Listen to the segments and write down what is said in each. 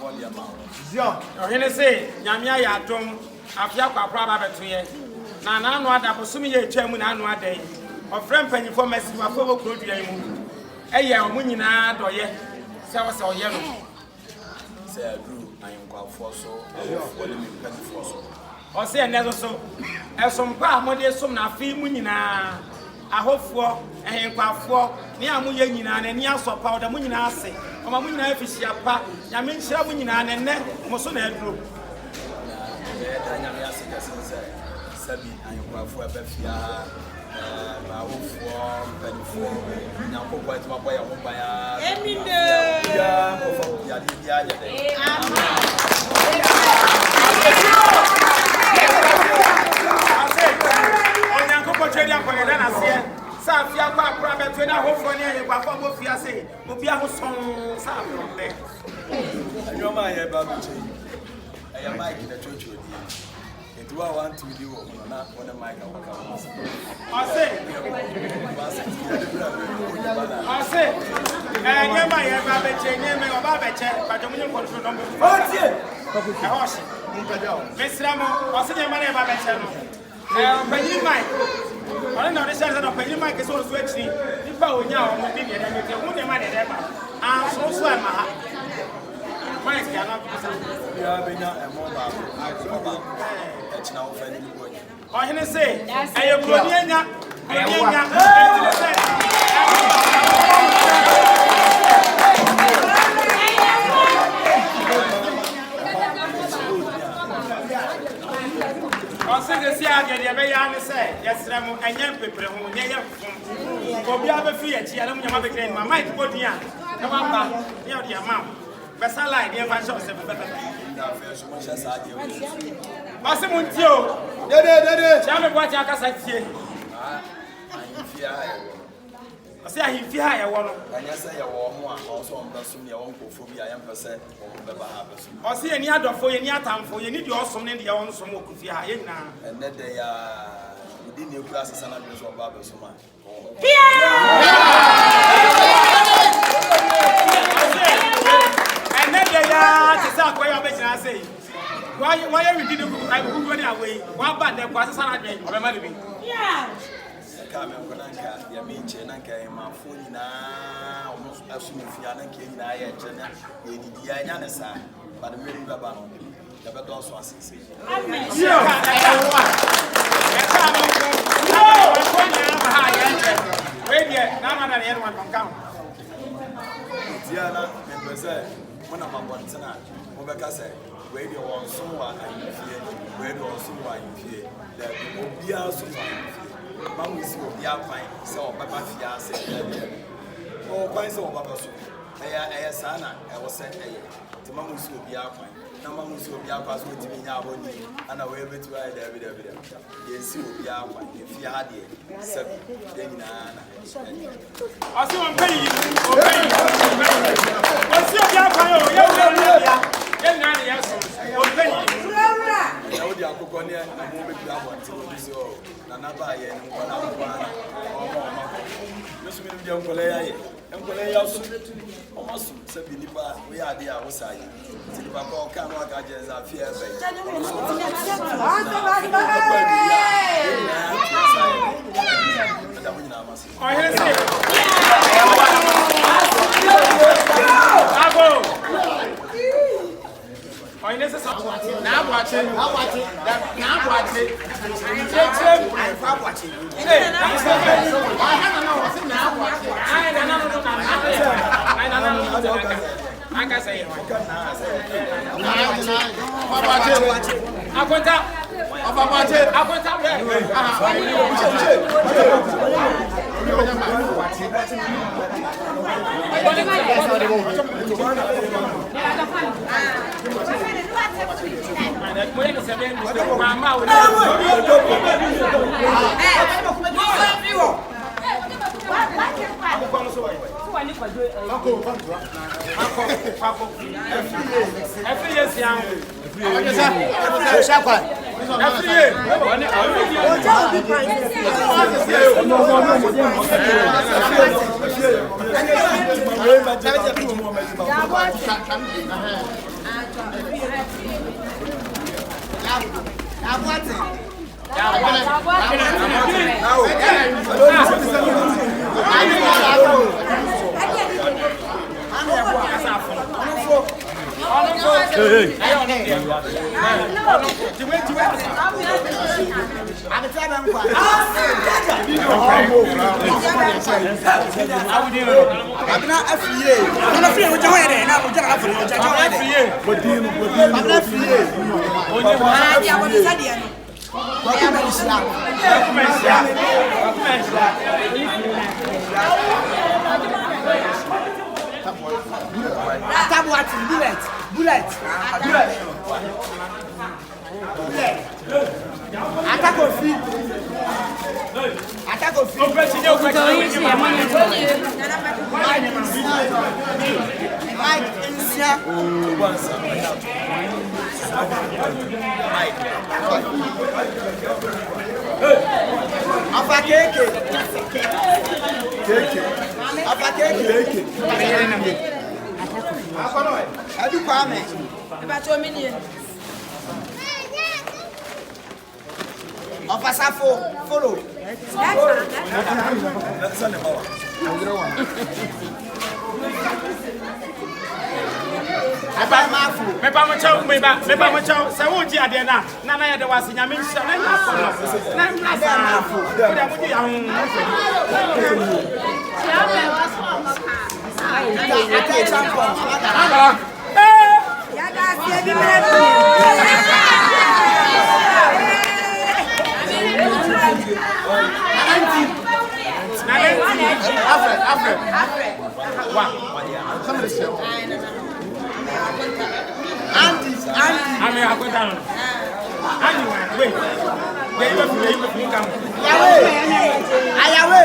Ohene say nyamia ya dom afia kwakwa ba betoye na anu ada bosumi ye twam na anu ada yi ofrem panyifo mesi wafo bo krodua yi mu eye omu nyina doye se wo se oye no se adru ayenkwafo so awofo le mpanifo so o se ene so esompa amode som na afi mu nyina ahofo ehenkwafo ni amu ye nyina na ni asopa oda mu nyina ase oma mu nyina afihia pa nyame nhyira mu nyina na ne mo so na adru nyame ase kase sabi ayenkwafo abafia ahofo benifo nyampo kwa etwa kwa ya hoba ya emine ya ko ya di ya de Chedia kwa ngeda na se sa afia kwa akura beto na hofo ne ayekwafo mo fia se obi ahoson sa afrombe anyoma ye ba beto aya mic na chocho di etu wa want to do na one mic awaka ase anyoma ye ba beche nyeme oba beche bajo munye control number otie ahoshi mesramo ose nyema na ba beche no panyi mic Ona na resha na panyi mic so so achi nipa onya o mo bi ne na me hu ne ma de ba an so so ma ha mic ya na bisa ya benya e mo ba e china o fa ni ko nya o hene se aye broni anya de be ya ne se yesra mu enye pepere ho nye ye fom obi abefi ya chi ala mu nyama be kren ma mic bodi a na ba ba ye odi ama be salai de fa show se be na fe so mo sha sa de o se mu ntio dede cha me bwa cha akasa tie ahimfia ase ahimfia ya wo no anya se ya wo ho a o so mba sum ya wo nkofo bi a ya mpa se wo be ba ha be sum o se ye ni adofo ye ni atamfo ye ni de osom ne de ya wo nsom okufia ha ye nyina enne de ya udi ne kura asesa na be so ba be sum a enne de ya ti sa kwa ya be jina se why you did it I go go away wa ba de kwa asesa na dwen o be ma de bi kame konanka ya minche nanka e mafuni na omo asumufia nanka e nyina ya nche na ye didi ya nya ne sa ba de meri baba no ya be don so asese amen yo we dia na ma na ye no kan dia na me pese mo na mabontina mo be ka se we dia won so wa ayifie we dia won so wa ayifie da obia so wa Mamu si obi akwan se obaba fia se o kwan se obaba so eya sana e wo se eye ti mamu si obi akwan na mamu si obi akwa so timi nya aboni ana we betu ai da bi ye si obi akwan ye fia ha de se de nyina na asi won pay yi o si obi akwan o ye wo ye na ya so o pay yi ya odi akoko ne na mo betu abonti o si o na ba ye nko na kwa o ma yesu mi dia nko le ya so o ma so se bi ni ba we ade a wo sa yi ti ba ko ka no aka je za fi e be o here se bravo o ine se so na abwache Bullet. Attack of feet. Mike Insia. Apa keke. Apa keke. Adu kwame. About 2 million. Apa safo. Follow. Mepa mo chao se wo ji ade na ya de wase nyame nhyia na nya ko no na mra mafu ko da mo ji ya ho Ya da se bi me Alfred. Wow. Andy. I'm here. Andy, wait. You come. Ayawe.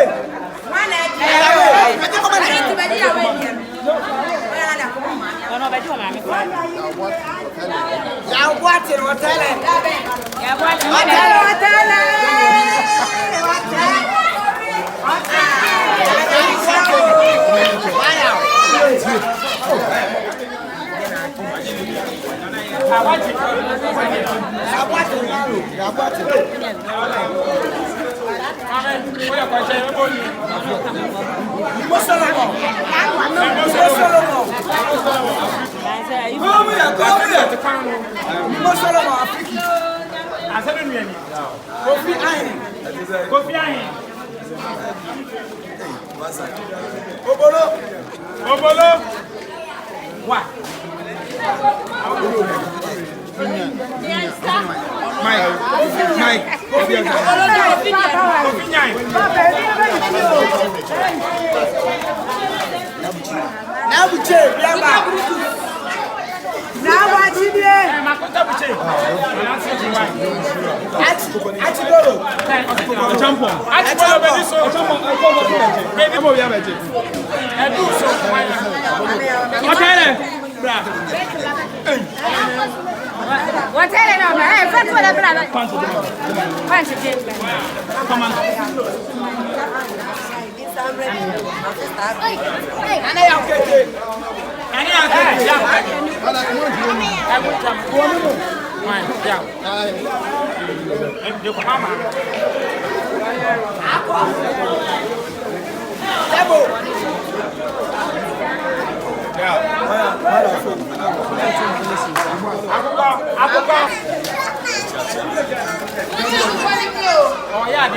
Obolo. What? Mike. Now we change. Now what you do? What tell it over? Hey, first one, brother. Punch it. Come on. Oh yeah,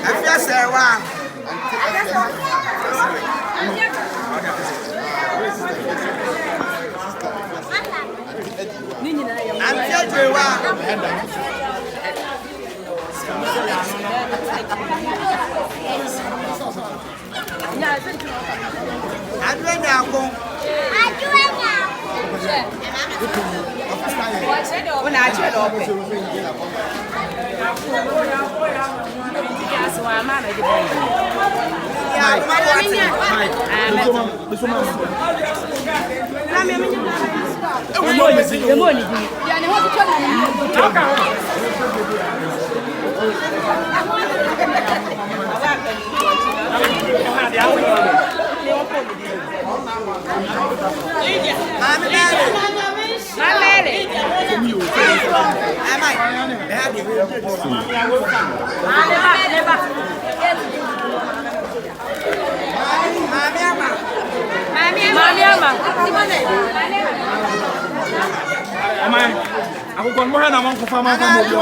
Afia sewa. Afia jewa. Adwenya ko. Una achelo ope. Aku kon mo na man ko fa man ko mo yo.